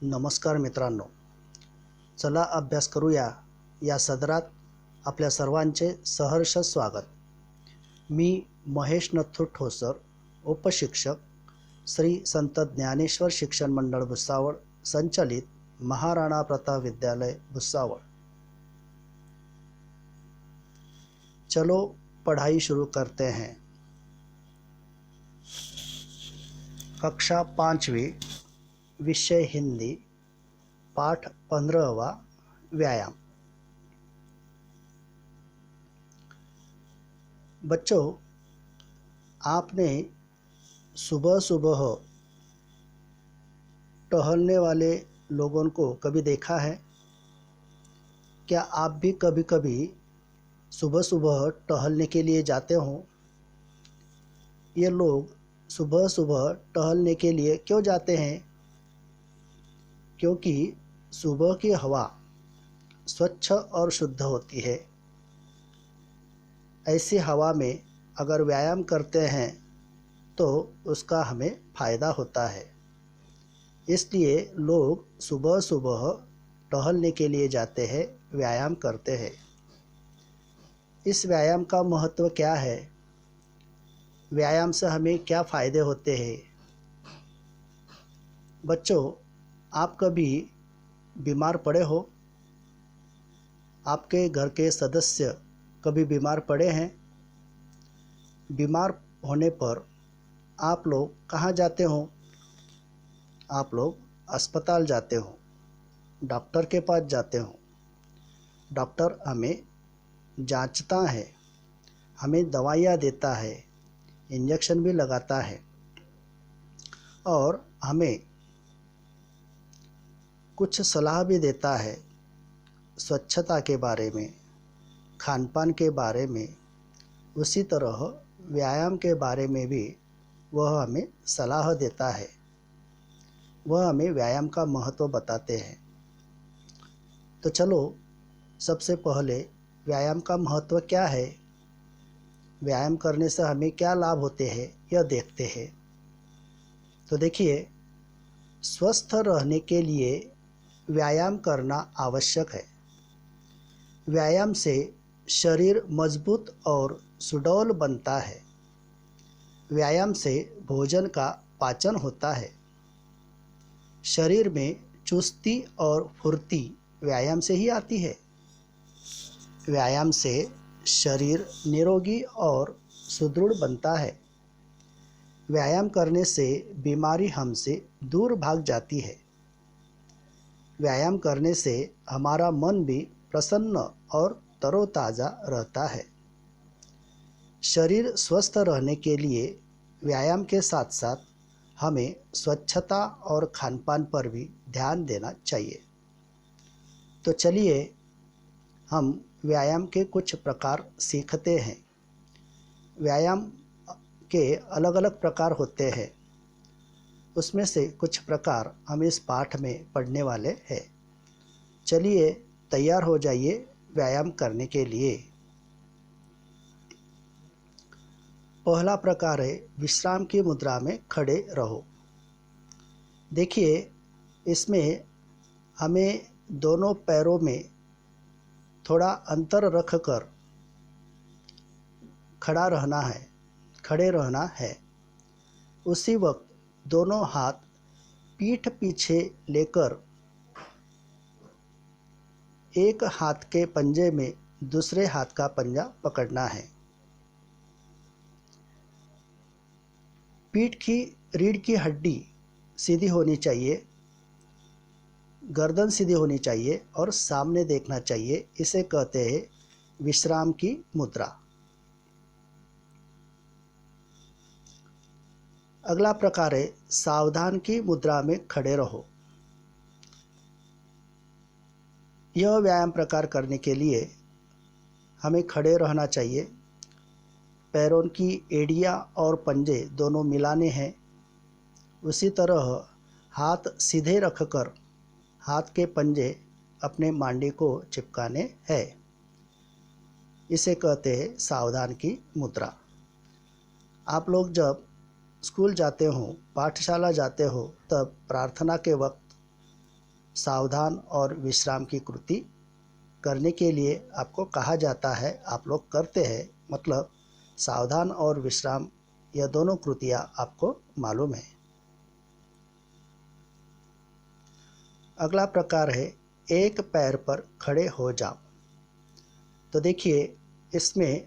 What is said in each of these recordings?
नमस्कार मित्रांनो, चला अभ्यास करूया या सदरात आपल्या सर्वांचे सहर्ष स्वागत. मी महेश नथू ठोसर, उपशिक्षक श्री संत ज्ञानेश्वर शिक्षण मंडळ भुसावळ संचालित महाराणा प्रताप विद्यालय भुसावळ. चलो पढ़ाई शुरू करते हैं. कक्षा 5वीं, विषय हिंदी, पाठ 15वां, व्यायाम. बच्चों, आपने सुबह सुबह टहलने वाले लोगों को कभी देखा है? क्या आप भी कभी कभी सुबह सुबह टहलने के लिए जाते हो? ये लोग सुबह सुबह टहलने के लिए क्यों जाते हैं? क्योंकि सुबह की हवा स्वच्छ और शुद्ध होती है. ऐसी हवा में अगर व्यायाम करते हैं तो उसका हमें फ़ायदा होता है. इसलिए लोग सुबह सुबह टहलने के लिए जाते हैं, व्यायाम करते हैं. इस व्यायाम का महत्व क्या है? व्यायाम से हमें क्या फ़ायदे होते हैं? बच्चों, आप कभी बीमार पड़े हो? आपके घर के सदस्य कभी बीमार पड़े हैं? बीमार होने पर आप लोग कहाँ जाते हो? आप लोग अस्पताल जाते हो, डॉक्टर के पास जाते हो. डॉक्टर हमें जांचता है, हमें दवाइयाँ देता है, इंजेक्शन भी लगाता है और हमें कुछ सलाह भी देता है स्वच्छता के बारे में, खानपान के बारे में. उसी तरह व्यायाम के बारे में भी वह हमें सलाह देता है. वह हमें व्यायाम का महत्व बताते हैं. तो चलो सबसे पहले व्यायाम का महत्व क्या है, व्यायाम करने से हमें क्या लाभ होते हैं यह देखते हैं. तो देखिए, स्वस्थ रहने के लिए व्यायाम करना आवश्यक है. व्यायाम से शरीर मजबूत और सुडौल बनता है. व्यायाम से भोजन का पाचन होता है. शरीर में चुस्ती और फुर्ती व्यायाम से ही आती है. व्यायाम से शरीर निरोगी और सुदृढ़ बनता है. व्यायाम करने से बीमारी हमसे दूर भाग जाती है. व्यायाम करने से हमारा मन भी प्रसन्न और तरोताज़ा रहता है. शरीर स्वस्थ रहने के लिए व्यायाम के साथ साथ हमें स्वच्छता और खानपान पर भी ध्यान देना चाहिए. तो चलिए हम व्यायाम के कुछ प्रकार सीखते हैं. व्यायाम के अलग अलग प्रकार होते हैं. उसमें से कुछ प्रकार हम इस पाठ में पढ़ने वाले हैं. चलिए तैयार हो जाइए व्यायाम करने के लिए. पहला प्रकार है विश्राम की मुद्रा में खड़े रहो. देखिए, इसमें हमें दोनों पैरों में थोड़ा अंतर रखकर खड़े रहना है. उसी वक्त दोनों हाथ पीठ पीछे लेकर एक हाथ के पंजे में दूसरे हाथ का पंजा पकड़ना है. पीठ की रीढ़ की हड्डी सीधी होनी चाहिए, गर्दन सीधी होनी चाहिए और सामने देखना चाहिए. इसे कहते हैं विश्राम की मुद्रा. अगला प्रकार है सावधान की मुद्रा में खड़े रहो. यह व्यायाम प्रकार करने के लिए हमें खड़े रहना चाहिए. पैरों की एड़ियाँ और पंजे दोनों मिलाने हैं. उसी तरह हाथ सीधे रखकर हाथ के पंजे अपने मांडी को चिपकाने हैं. इसे कहते हैं सावधान की मुद्रा. आप लोग जब स्कूल जाते हो, पाठशाला जाते हो, तब प्रार्थना के वक्त सावधान और विश्राम की कृति करने के लिए आपको कहा जाता है, आप लोग करते हैं, मतलब सावधान और विश्राम यह दोनों कृतियाँ आपको मालूम है। अगला प्रकार है एक पैर पर खड़े हो जाओ। तो देखिए, इसमें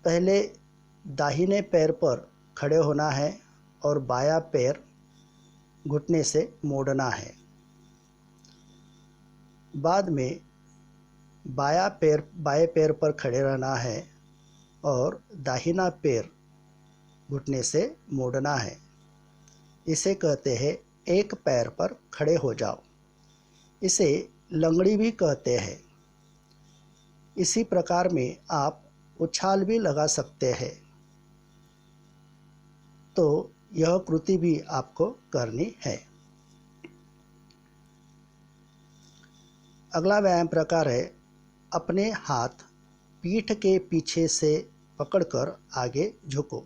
पहले दाहिने पैर पर खड़े होना है और बायां पैर घुटने से मोड़ना है। बाद में बाएं पैर पर खड़े रहना है और दाहिना पैर घुटने से मोड़ना है। इसे कहते हैं एक पैर पर खड़े हो जाओ। इसे लंगड़ी भी कहते हैं। इसी प्रकार में आप उछाल भी लगा सकते हैं। तो यह कृति भी आपको करनी है। अगला व्यायाम प्रकार है अपने हाथ पीठ के पीछे से पकड़कर आगे झुको।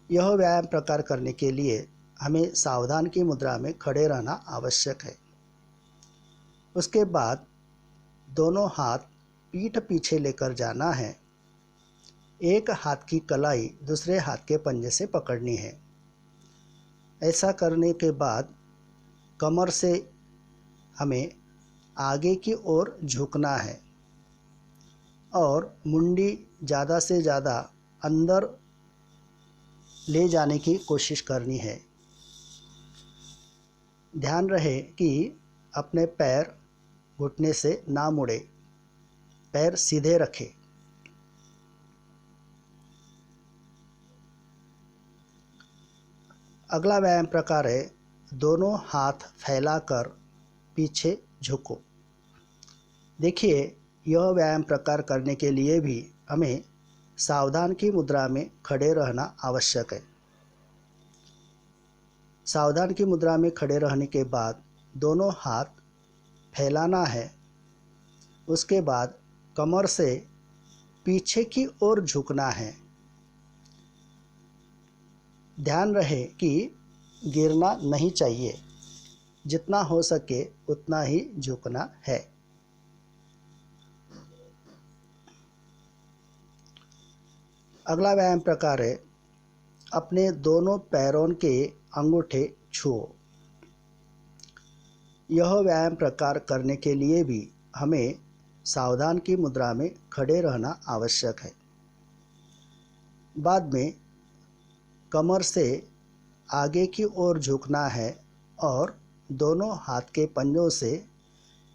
यह व्यायाम प्रकार करने के लिए हमें सावधान की मुद्रा में खड़े रहना आवश्यक है। उसके बाद दोनों हाथ पीठ पीछे लेकर जाना है। एक हाथ की कलाई दूसरे हाथ के पंजे से पकड़नी है। ऐसा करने के बाद कमर से हमें आगे की ओर झुकना है और मुंडी ज़्यादा से ज़्यादा अंदर ले जाने की कोशिश करनी है। ध्यान रहे कि अपने पैर घुटने से ना मुड़े, पैर सीधे रखें। अगला व्यायाम प्रकार है दोनों हाथ फैलाकर पीछे झुको। देखिए, यह व्यायाम प्रकार करने के लिए भी हमें सावधान की मुद्रा में खड़े रहना आवश्यक है। सावधान की मुद्रा में खड़े रहने के बाद दोनों हाथ फैलाना है। उसके बाद कमर से पीछे की ओर झुकना है। ध्यान रहे कि गिरना नहीं चाहिए, जितना हो सके उतना ही झुकना है। अगला व्यायाम प्रकार है अपने दोनों पैरों के अंगूठे छुओ। यह व्यायाम प्रकार करने के लिए भी हमें सावधान की मुद्रा में खड़े रहना आवश्यक है। बाद में कमर से आगे की ओर झुकना है और दोनों हाथ के पंजों से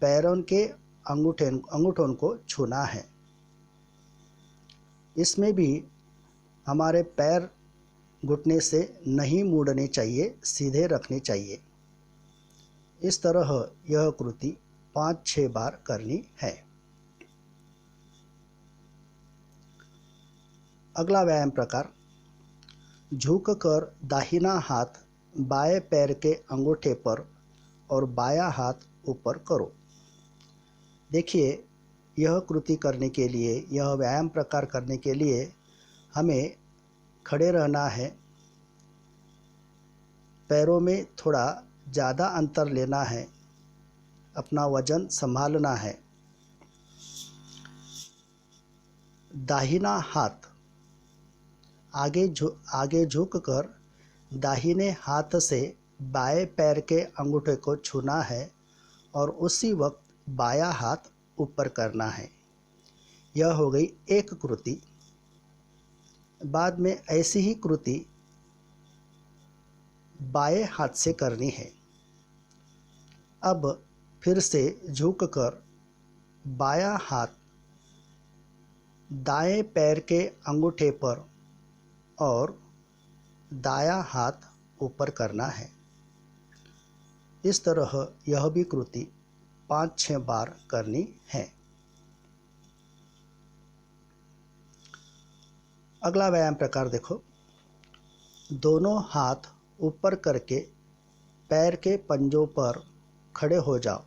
पैरों के अंगूठों को छूना है। इसमें भी हमारे पैर घुटने से नहीं मुड़ने चाहिए, सीधे रखने चाहिए। इस तरह यह कृति 5-6 बार करनी है। अगला व्यायाम प्रकार झुककर दाहिना हाथ बाएं पैर के अंगूठे पर और बायां हाथ ऊपर करो। देखिए, यह कृति करने के लिए, यह व्यायाम प्रकार करने के लिए हमें खड़े रहना है। पैरों में थोड़ा ज़्यादा अंतर लेना है, अपना वजन संभालना है। दाहिना हाथ आगे झुककर दाहिने हाथ से बाएं पैर के अंगूठे को छूना है और उसी वक्त बायां हाथ ऊपर करना है। यह हो गई एक कृति। बाद में ऐसी ही कृति बाएं हाथ से करनी है। अब फिर से झुककर बायां हाथ दाएं पैर के अंगूठे पर और दायां हाथ ऊपर करना है। इस तरह यह भी कृति 5-6 बार करनी है। अगला व्यायाम प्रकार देखो, दोनों हाथ ऊपर करके पैर के पंजों पर खड़े हो जाओ।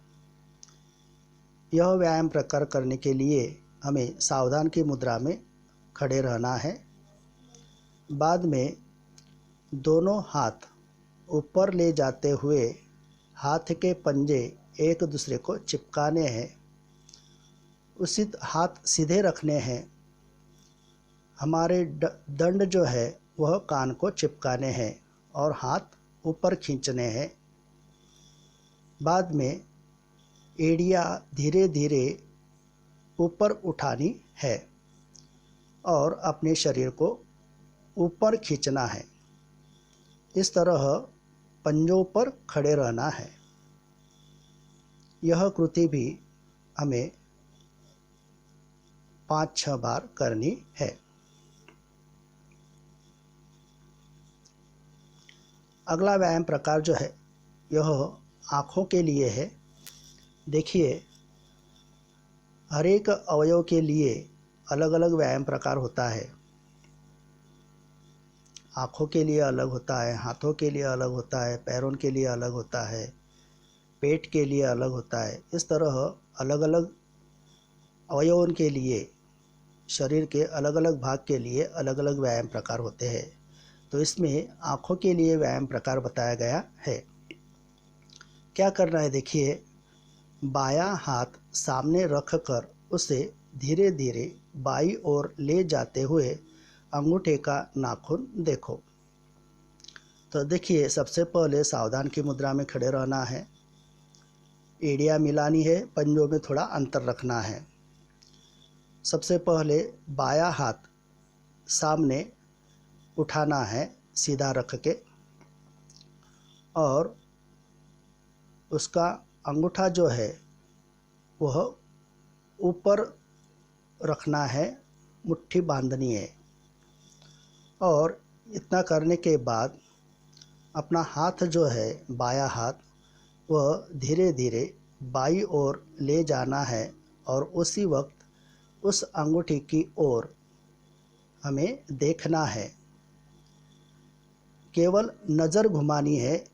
यह व्यायाम प्रकार करने के लिए हमें सावधान की मुद्रा में खड़े रहना है। बाद में दोनों हाथ ऊपर ले जाते हुए हाथ के पंजे एक दूसरे को चिपकाने हैं, उसी हाथ सीधे रखने हैं। हमारे दंड जो है वह कान को चिपकाने हैं और हाथ ऊपर खींचने हैं। बाद में एड़ियाँ धीरे धीरे ऊपर उठानी है और अपने शरीर को ऊपर खींचना है। इस तरह पंजों पर खड़े रहना है। यह कृति भी हमें 5-6 बार करनी है। अगला व्यायाम प्रकार जो है यह आँखों के लिए है। देखिए, हर एक अवयव के लिए अलग अलग व्यायाम प्रकार होता है। आँखों के लिए अलग होता है, हाथों के लिए अलग होता है, पैरों के लिए अलग होता है, पेट के लिए अलग होता है। इस तरह अलग अलग अवयवों के लिए, शरीर के अलग अलग भाग के लिए अलग अलग व्यायाम प्रकार होते हैं। तो इसमें आँखों के लिए व्यायाम प्रकार बताया गया है। क्या करना है, देखिए, बायां हाथ सामने रखकर उसे धीरे धीरे बाईं ओर ले जाते हुए अंगूठे का नाखून देखो। तो देखिए, सबसे पहले सावधान की मुद्रा में खड़े रहना है। एड़ियाँ मिलानी है, पंजों में थोड़ा अंतर रखना है। सबसे पहले बायां हाथ सामने उठाना है सीधा रख के, और उसका अंगूठा जो है वह ऊपर रखना है, मुट्ठी बांधनी है। और इतना करने के बाद अपना हाथ जो है, बायां हाथ, वह धीरे धीरे बाईं ओर ले जाना है और उसी वक्त उस अंगूठी की ओर हमें देखना है। केवल नज़र घुमानी है,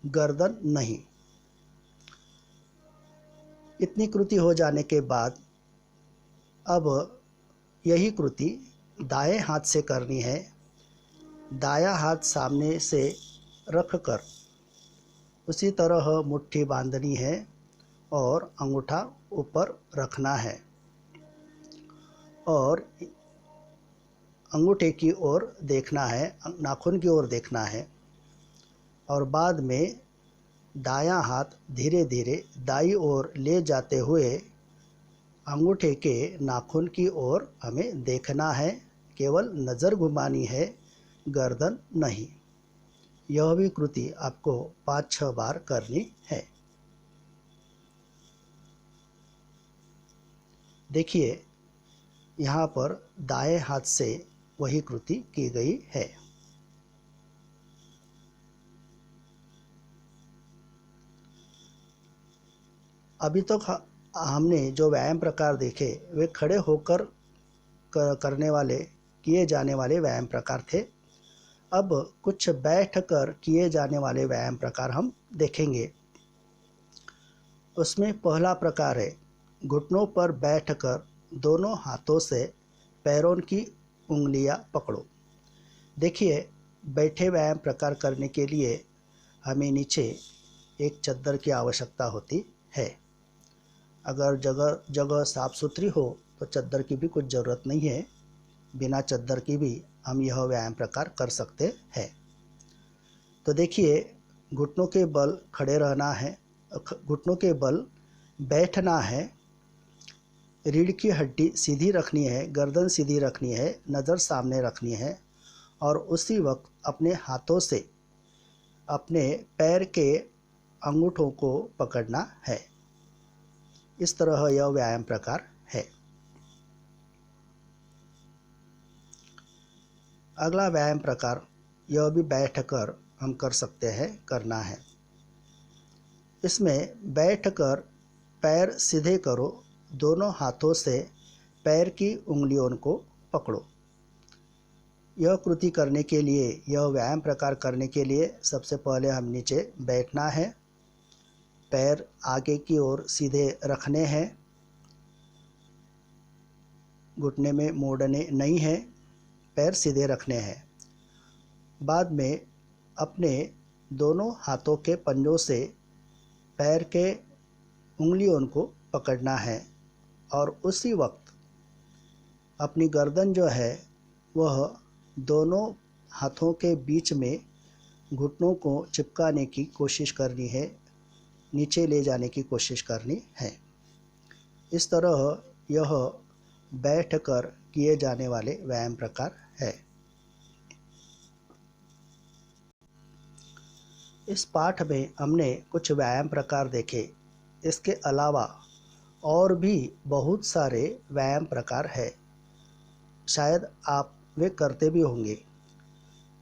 गर्दन नहीं। इतनी कृति हो जाने के बाद अब यही कृति दाएं हाथ से करनी है। दायां हाथ सामने से रखकर उसी तरह मुट्ठी बांधनी है और अंगूठा ऊपर रखना है और अंगूठे की ओर देखना है, नाखून की ओर देखना है। और बाद में दायां हाथ धीरे धीरे दाईं ओर ले जाते हुए अंगूठे के नाखून की ओर हमें देखना है। केवल नज़र घुमानी है, गर्दन नहीं। यह भी कृति आपको 5-6 बार करनी है। देखिए, यहाँ पर दाएं हाथ से वही कृति की गई है। अभी तक हमने जो व्यायाम प्रकार देखे वे खड़े होकर करने वाले, किए जाने वाले व्यायाम प्रकार थे। अब कुछ बैठकर किए जाने वाले व्यायाम प्रकार हम देखेंगे। उसमें पहला प्रकार है घुटनों पर बैठकर दोनों हाथों से पैरों की उंगलियां पकड़ो। देखिए, बैठे व्यायाम प्रकार करने के लिए हमें नीचे एक चद्दर की आवश्यकता होती है। अगर जगह जगह साफ़ सुथरी हो तो चद्दर की भी कुछ ज़रूरत नहीं है। बिना चद्दर की भी हम यह व्यायाम प्रकार कर सकते हैं। तो देखिए, घुटनों के बल खड़े रहना है, घुटनों के बल बैठना है, रीढ़ की हड्डी सीधी रखनी है, गर्दन सीधी रखनी है, नज़र सामने रखनी है और उसी वक्त अपने हाथों से अपने पैर के अंगूठों को पकड़ना है। इस तरह यह व्यायाम प्रकार है। अगला व्यायाम प्रकार यह भी बैठकर हम कर सकते हैं, करना है। इसमें बैठकर पैर सीधे करो, दोनों हाथों से पैर की उंगलियों को पकड़ो। यह कृति करने के लिए, यह व्यायाम प्रकार करने के लिए सबसे पहले हम नीचे बैठना है, पैर आगे की ओर सीधे रखने हैं, घुटने में मोड़ने नहीं है, पैर सीधे रखने हैं। बाद में अपने दोनों हाथों के पंजों से पैर के उंगलियों को पकड़ना है और उसी वक्त अपनी गर्दन जो है वह दोनों हाथों के बीच में घुटनों को चिपकाने की कोशिश करनी है, नीचे ले जाने की कोशिश करनी है। इस तरह यह बैठकर किए जाने वाले व्यायाम प्रकार है। इस पाठ में हमने कुछ व्यायाम प्रकार देखे। इसके अलावा और भी बहुत सारे व्यायाम प्रकार है, शायद आप वे करते भी होंगे।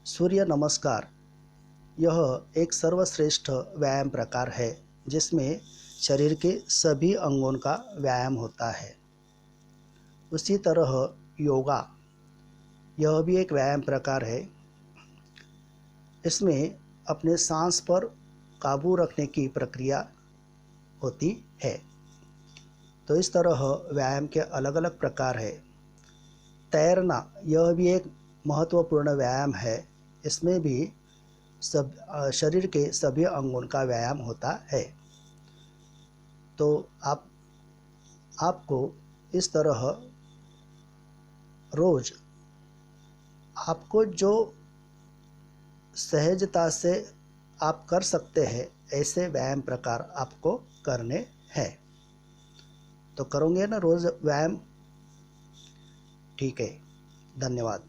सूर्य नमस्कार यह एक सर्वश्रेष्ठ व्यायाम प्रकार है जिसमें शरीर के सभी अंगों का व्यायाम होता है। उसी तरह योगा यह भी एक व्यायाम प्रकार है। इसमें अपने सांस पर काबू रखने की प्रक्रिया होती है। तो इस तरह व्यायाम के अलग अलग प्रकार है। तैरना यह भी एक महत्वपूर्ण व्यायाम है। इसमें भी शरीर के सभी अंगों का व्यायाम होता है। तो आपको इस तरह रोज आपको जो सहजता से आप कर सकते हैं ऐसे व्यायाम प्रकार आपको करने हैं। तो करोगे ना रोज व्यायाम? ठीक है, धन्यवाद।